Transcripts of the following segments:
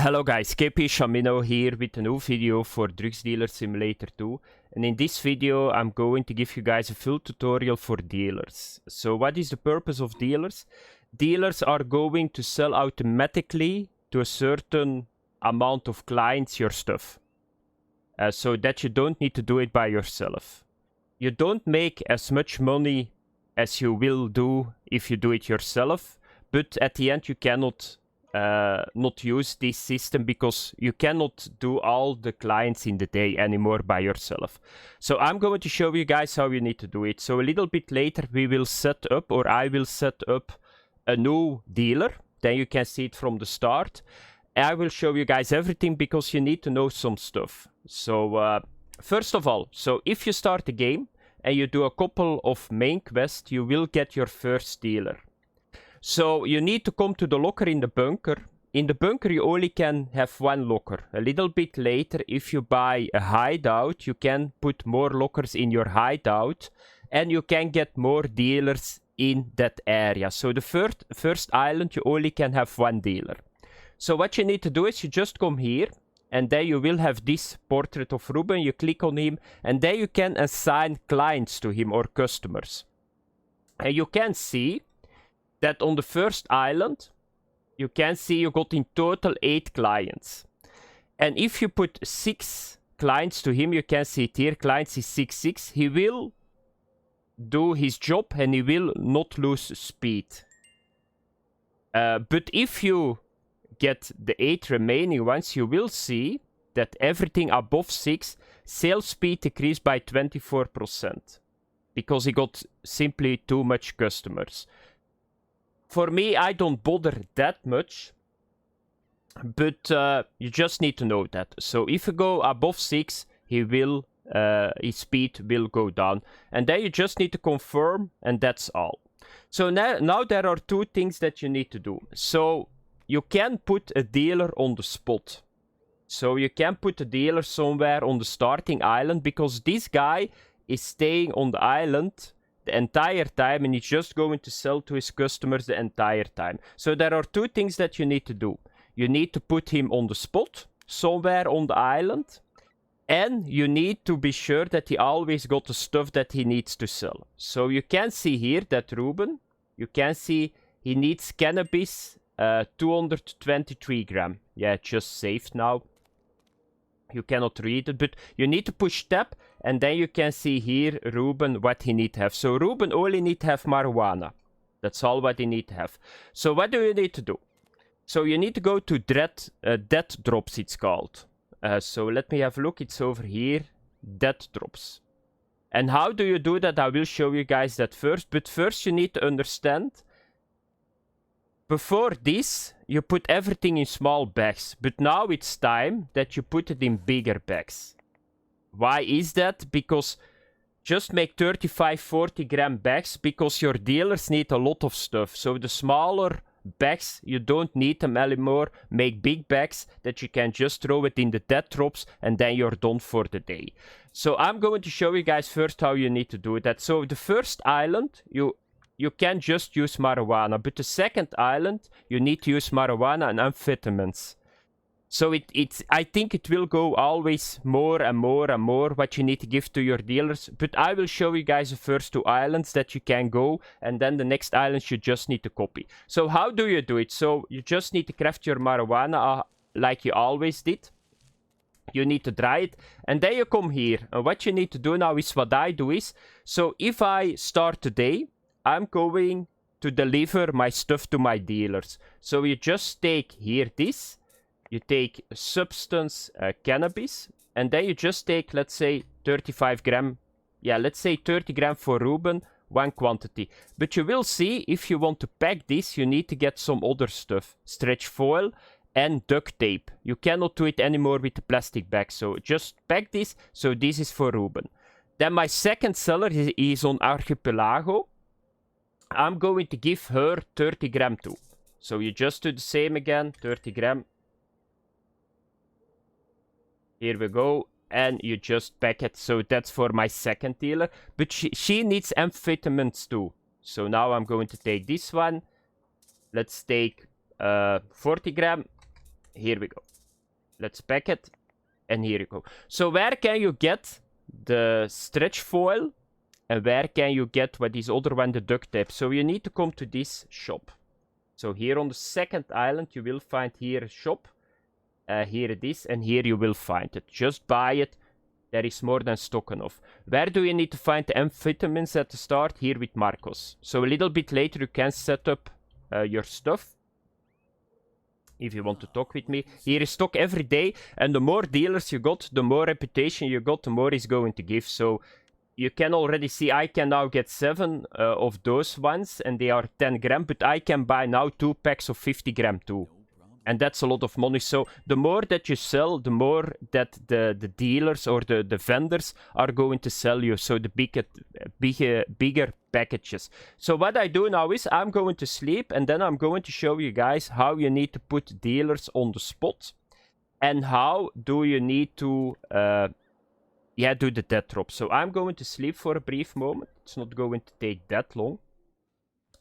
Hello guys, KP Shamino here with a new video for Drugs Dealer Simulator 2, and in this video I'm going to give you guys a full tutorial for dealers. So what is the purpose of dealers? Dealers are going to sell automatically to a certain amount of clients your stuff, so that you don't need to do it by yourself. You don't make as much money as you will do if you do it yourself, but at the end you cannot not use this system because you cannot do all the clients in the day anymore by yourself. So I'm going to show you guys how you need to do it. So a little bit later we will set up, or I will set up a new dealer. Then you can see it from the start. I will show you guys everything because you need to know some stuff. So first of all, so if you start the game and you do a couple of main quests, you will get your first dealer. So you need to come to the locker in the bunker. In the bunker you only can have one locker. A little bit later, if you buy a hideout, you can put more lockers in your hideout and you can get more dealers in that area. So the first island you only can have one dealer. So what you need to do is you just come here and then you will have this portrait of Ruben. You click on him and then you can assign clients to him or customers. And you can see that on the first island, you can see you got in total 8 clients. And if you put 6 clients to him, you can see it here, clients is 6. He will do his job and he will not lose speed. But if you get the 8 remaining ones, you will see that everything above 6, sales speed decreased by 24%. Because he got simply too much customers. For me, I don't bother that much, but you just need to know that. So if you go above 6, his speed will go down. And then you just need to confirm, and that's all. So now there are 2 things that you need to do. So you can put a dealer on the spot. So you can put a dealer somewhere on the starting island, because this guy is staying on the island the entire time and he's just going to sell to his customers the entire time. So there are 2 things that you need to do. You need to put him on the spot somewhere on the island, and you need to be sure that he always got the stuff that he needs to sell. So you can see here that Ruben, you can see he needs cannabis 223 gram. Yeah, it just saved now. You cannot read it, but you need to push tab, and then you can see here Ruben what he need to have. So Ruben only need to have marijuana. That's all what he need to have. So what do you need to do? So you need to go to dead drops, it's called. So let me have a look. It's over here. Dead drops. And how do you do that? I will show you guys that first. But first you need to understand. Before this, you put everything in small bags, but now it's time that you put it in bigger bags. Why is that? Because just make 35-40 gram bags, because your dealers need a lot of stuff. So the smaller bags, you don't need them anymore. Make big bags that you can just throw it in the dead drops and then you're done for the day. So I'm going to show you guys first how you need to do that. So the first island, you can just use marijuana, but the second island, you need to use marijuana and amphetamines. So I think it will go always more and more and more what you need to give to your dealers. But I will show you guys the first 2 islands that you can go, and then the next islands you just need to copy. So how do you do it? So you just need to craft your marijuana like you always did. You need to dry it, and then you come here. And what you need to do now is what I do is, so if I start today, I'm going to deliver my stuff to my dealers. So you just take here this, you take substance cannabis, and then you just take, let's say, 35 gram. Yeah, let's say 30 gram for Ruben, 1 quantity. But you will see, if you want to pack this, you need to get some other stuff. Stretch foil and duct tape. You cannot do it anymore with the plastic bag. So just pack this. So this is for Ruben. Then my second seller is on Archipelago. I'm going to give her 30 gram too. So you just do the same again, 30 gram. Here we go. And you just pack it. So that's for my second dealer. But she needs amphetamines too. So now I'm going to take this one. Let's take 40 gram. Here we go. Let's pack it. And here you go. So where can you get the stretch foil? And where can you get what is other one, the duct tape? So you need to come to this shop. So here on the second island, you will find here a shop. Here it is, and here you will find it. Just buy it. There is more than stock enough. Where do you need to find the amphetamines at the start? Here with Marcos. So a little bit later, you can set up your stuff. If you want to talk with me. Here is stock every day. And the more dealers you got, the more reputation you got, the more it's going to give. So you can already see I can now get 7 of those ones. And they are 10 gram. But I can buy now 2 packs of 50 gram too. And that's a lot of money. So the more that you sell, the more that the dealers or the vendors are going to sell you. So the bigger packages. So what I do now is I'm going to sleep. And then I'm going to show you guys how you need to put dealers on the spot. And how do you need to do the death drop. So I'm going to sleep for a brief moment. It's not going to take that long.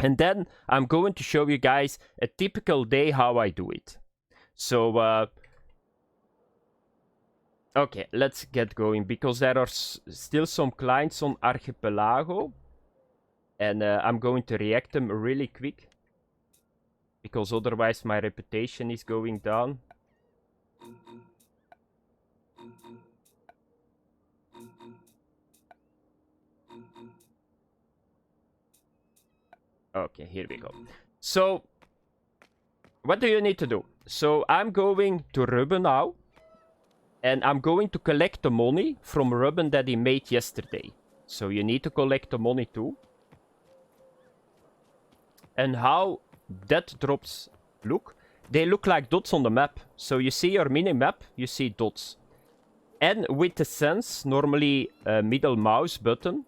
And then I'm going to show you guys a typical day how I do it. So, okay, let's get going. Because there are still some clients on Archipelago. And I'm going to react them really quick. Because otherwise my reputation is going down. Okay, here we go. So, what do you need to do? So, I'm going to Ruben now. And I'm going to collect the money from Ruben that he made yesterday. So, you need to collect the money too. And how death drops look? They look like dots on the map. So, you see your mini-map, you see dots. And with the sense, normally middle mouse button.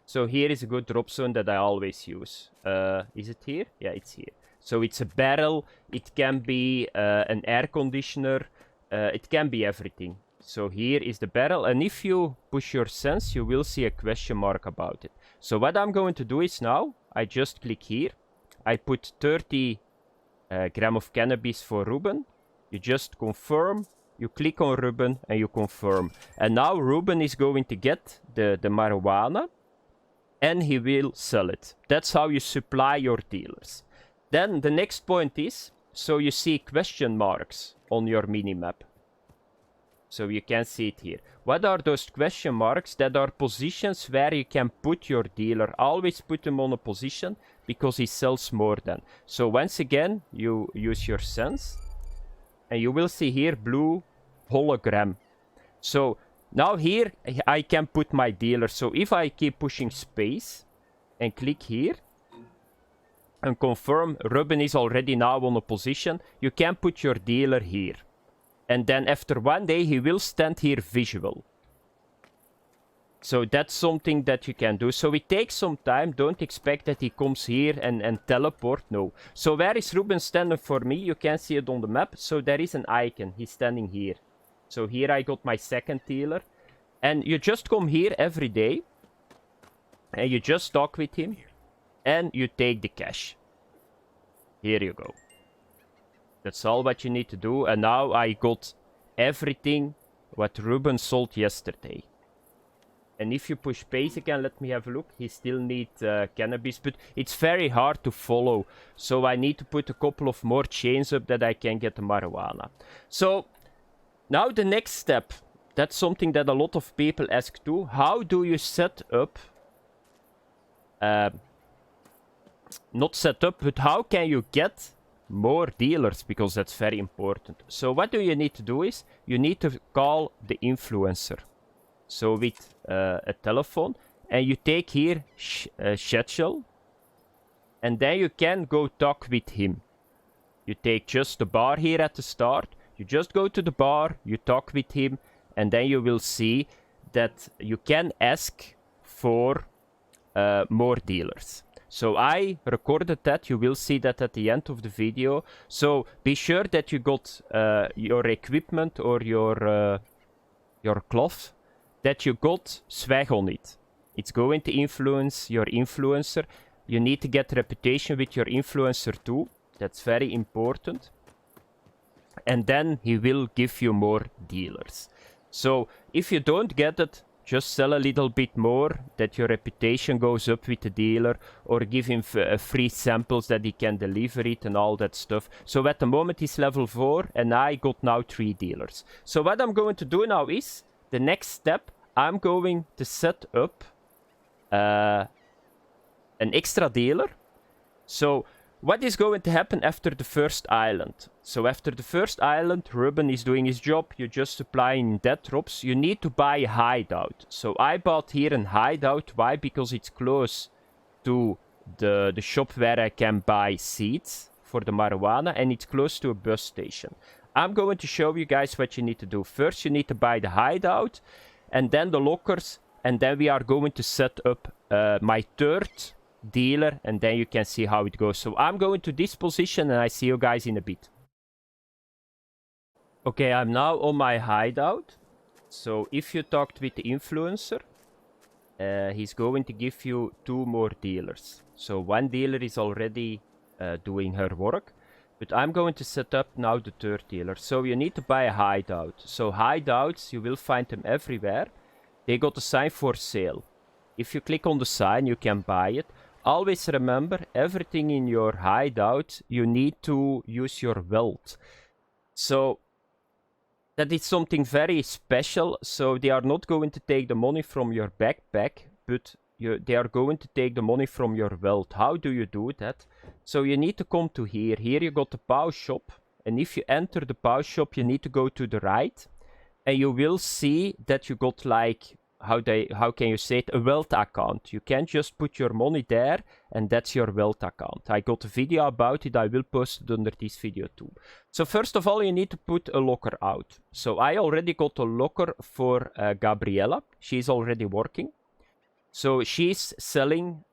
So here is a good drop zone that I always use. Is it here? Yeah, it's here. So it's a barrel. It can be an air conditioner. It can be everything. So here is the barrel. And if you push your sense, you will see a question mark about it. So what I'm going to do is now, I just click here. I put 30 gram of cannabis for Ruben. You just confirm. You click on Ruben and you confirm. And now Ruben is going to get the marijuana. And he will sell it. That's how you supply your dealers. Then the next point is, so you see question marks on your minimap. So you can see it here. What are those question marks? That are positions where you can put your dealer. Always put him on a position because he sells more than. So once again, you use your sense. And you will see here blue hologram. So now here, I can put my dealer. So if I keep pushing space and click here and confirm Ruben is already now on a position, you can put your dealer here. And then after 1 day, he will stand here visual. So that's something that you can do. So it takes some time. Don't expect that he comes here and teleport. No. So where is Ruben standing for me? You can see it on the map. So there is an icon. He's standing here. So here I got my second dealer. And you just come here every day. And you just talk with him. And you take the cash. Here you go. That's all what you need to do. And now I got everything what Ruben sold yesterday. And if you push space again, let me have a look. He still needs cannabis. But it's very hard to follow. So I need to put a couple of more chains up that I can get the marijuana. So now the next step. That's something that a lot of people ask too. How do you set up... not set up, but how can you get more dealers? Because that's very important. So what do you need to do is, you need to call the influencer. So with a telephone. And you take here schedule. And then you can go talk with him. You take just the bar here at the start. You just go to the bar. You talk with him. And then you will see that you can ask for more dealers. So I recorded that. You will see that at the end of the video. So be sure that you got your equipment or your cloth. That you got swag on it. It's going to influence your influencer. You need to get reputation with your influencer too. That's very important. And then he will give you more dealers. So if you don't get it, just sell a little bit more, that your reputation goes up with the dealer, or give him free samples that he can deliver it and all that stuff. So at the moment he's level 4 and I got now 3 dealers. So what I'm going to do now is, the next step, I'm going to set up an extra dealer. So what is going to happen after the first island? So after the first island, Ruben is doing his job. You're just supplying dead drops. You need to buy a hideout. So I bought here a hideout. Why? Because it's close to the shop where I can buy seeds for the marijuana, and it's close to a bus station. I'm going to show you guys what you need to do. First, you need to buy the hideout, and then the lockers, and then we are going to set up my third dealer, and then you can see how it goes. So I'm going to this position and I see you guys in a bit. Okay, I'm now on my hideout. So if you talked with the influencer, he's going to give you 2 more dealers. So 1 dealer is already doing her work, but I'm going to set up now the 3rd dealer. So you need to buy a hideout. So hideouts, you will find them everywhere. They got a sign for sale. If you click on the sign, you can buy it. Always remember, everything in your hideout, you need to use your wealth. So that is something very special. So they are not going to take the money from your backpack, but they are going to take the money from your wealth. How do you do that? So you need to come to here. Here you got the POW shop. And if you enter the POW shop, you need to go to the right. And you will see that you got like, how can you say it, a wealth account. You can't just put your money there and that's your wealth account. I got a video about it. I will post it under this video too. So first of all, you need to put a locker out. So I already got a locker for Gabriella. She's already working. So she's selling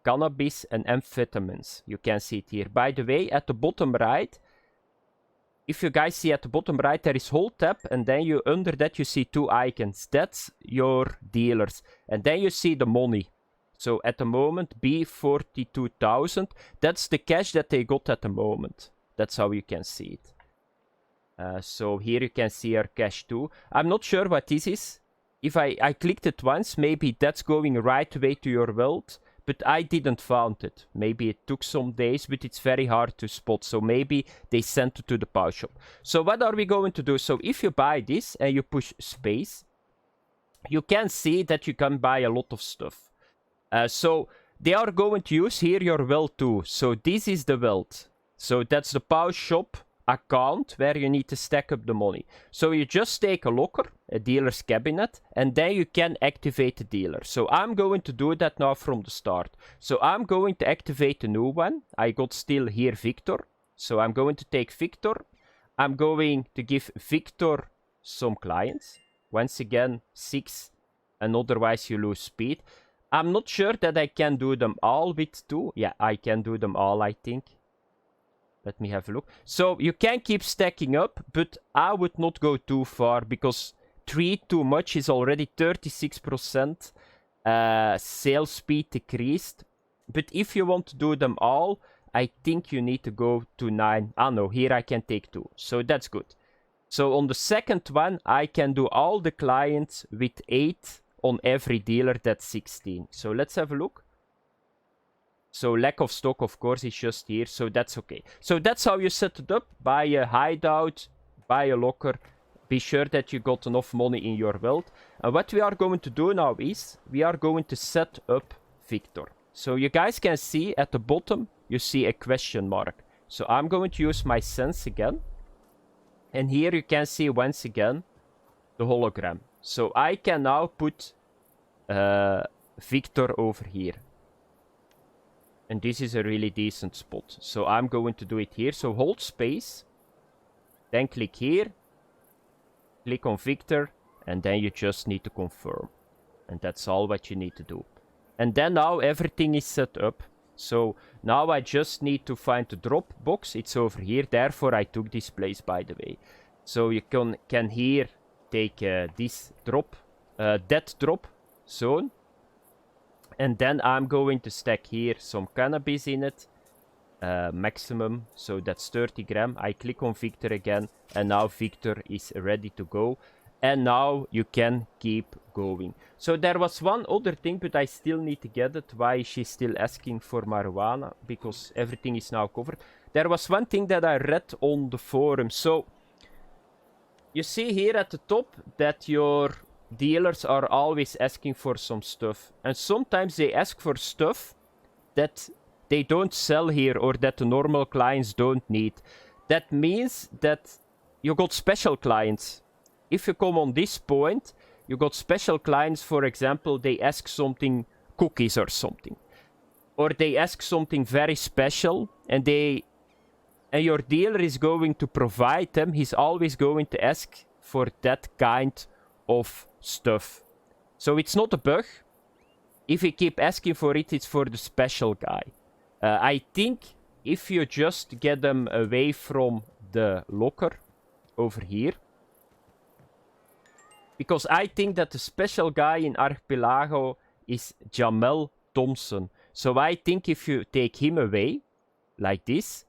cannabis and amphetamines. You can see it here. By the way, at the bottom right, if you guys see at the bottom right, there is hold tab, and then under that you see 2 icons. That's your dealers. And then you see the money. So at the moment, B42,000. That's the cash that they got at the moment. That's how you can see it. So here you can see our cash too. I'm not sure what this is. If I clicked it once, maybe that's going right away to your wealth. But I didn't found it. Maybe it took some days, but it's very hard to spot. So maybe they sent it to the POW shop. So what are we going to do? So if you buy this and you push space, you can see that you can buy a lot of stuff. So they are going to use here your wealth too. So this is the wealth. So that's the POW shop account where you need to stack up the money. So you just take a locker, a dealer's cabinet, and then you can activate the dealer. So I'm going to do that now from the start. So I'm going to activate a new one. I got still here Victor. So I'm going to take Victor. I'm going to give Victor some clients. Once again, 6, and otherwise you lose speed. I'm not sure that I can do them all with 2. Yeah, I can do them all, I think. Let me have a look. So you can keep stacking up, but I would not go too far because 3 too much is already 36% sales speed decreased. But if you want to do them all, I think you need to go to 9. Ah no, here I can take 2. So that's good. So on the second one, I can do all the clients with 8 on every dealer. That's 16. So let's have a look. So lack of stock, of course, is just here. So that's okay. So that's how you set it up. Buy a hideout, buy a locker. Be sure that you got enough money in your wealth. And what we are going to do now is, we are going to set up Victor. So you guys can see at the bottom, you see a question mark. So I'm going to use my sense again. And here you can see once again the hologram. So I can now put Victor over here. And this is a really decent spot. So I'm going to do it here. So hold space. Then click here. Click on Victor. And then you just need to confirm. And that's all what you need to do. And then now everything is set up. So now I just need to find the drop box. It's over here. Therefore I took this place, by the way. So you can here take this drop. That drop zone. And then I'm going to stack here some cannabis in it. Maximum, so that's 30 gram. I click on Victor again, and now Victor is ready to go. And now you can keep going. So there was one other thing, but I still need to get it. Why is she still asking for marijuana? Because everything is now covered. There was one thing that I read on the forum. So you see here at the top that your dealers are always asking for some stuff. And sometimes they ask for stuff that they don't sell here or that the normal clients don't need. That means that you got special clients. If you come on this point, you got special clients. For example, they ask something, cookies or something. Or they ask something very special, and your dealer is going to provide them. He's always going to ask for that kind of stuff. So it's not a bug. If you keep asking for it, it's for the special guy. I think if you just get them away from the locker over here. Because I think that the special guy in Archipelago is Jamel Thompson. So I think if you take him away, like this,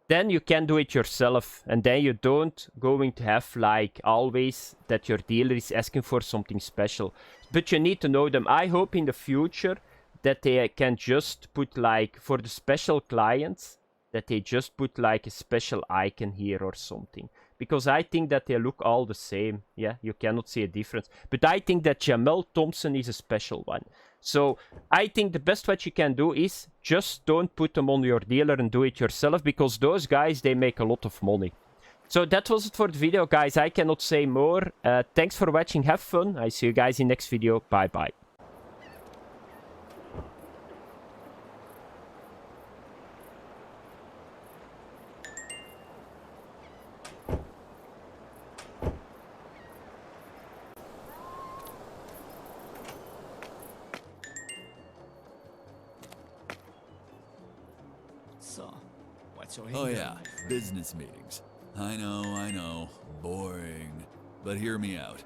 then you can do it yourself. And then you don't going to have, like, always that your dealer is asking for something special. But you need to know them. I hope in the future that they can just put, like, for the special clients, that they just put, like, a special icon here or something. Because I think that they look all the same. Yeah, you cannot see a difference. But I think that Jamel Thompson is a special one. So I think the best what you can do is just don't put them on your dealer and do it yourself. Because those guys, they make a lot of money. So that was it for the video, guys. I cannot say more. Thanks for watching. Have fun. I see you guys in next video. Bye bye. So, what's your Oh yeah, business meetings. I know, boring. But hear me out.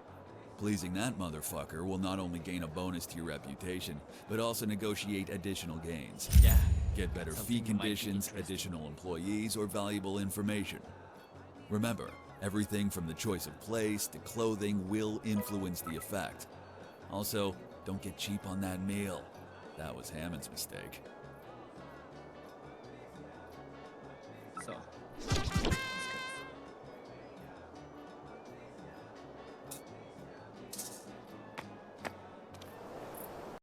Pleasing that motherfucker will not only gain a bonus to your reputation, but also negotiate additional gains. Yeah. Get better fee conditions, additional employees, or valuable information. Remember, everything from the choice of place to clothing will influence the effect. Also, don't get cheap on that meal. That was Hammond's mistake. So,